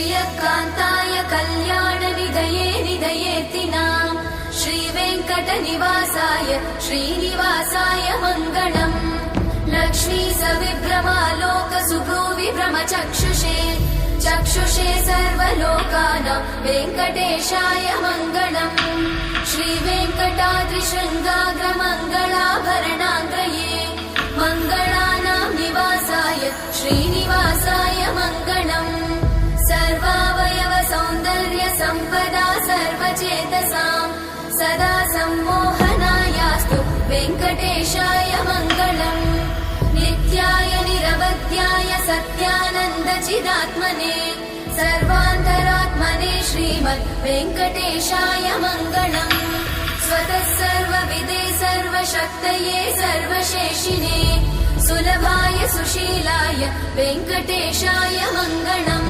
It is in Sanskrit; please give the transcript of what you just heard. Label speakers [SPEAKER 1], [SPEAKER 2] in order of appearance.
[SPEAKER 1] श्रियकान्ताय कल्याणनिधये निधयेतिनाम् श्रीवेङ्कटनिवासाय श्रीनिवासाय मङ्गलम् लक्ष्मी सविभ्रमालोक सुभ्रूविभ्रमचक्षुषे चक्षुषे सर्वलोकानां वेङ्कटेशाय मङ्गलम् श्रीवेङ्कटाद्रिशृङ्गाग्रमङ्गलाभरणाङ्गये मङ्गलानां निवासाय श्रीनिवासाय मङ्गलम् सर्वावयव सौन्दर्य सम्पदा सर्वचेतसां सदा सम्मोहनायास्तु वेङ्कटेशाय मङ्गलम् नित्याय निरवध्याय सत्यानन्दचिदात्मने सर्वान्तरात्मने श्रीमद् वेङ्कटेशाय मङ्गलम् स्वतः सर्वविदे सर्वशक्तये सर्वशेषिने सुलभाय सुशीलाय वेङ्कटेशाय मङ्गलम्।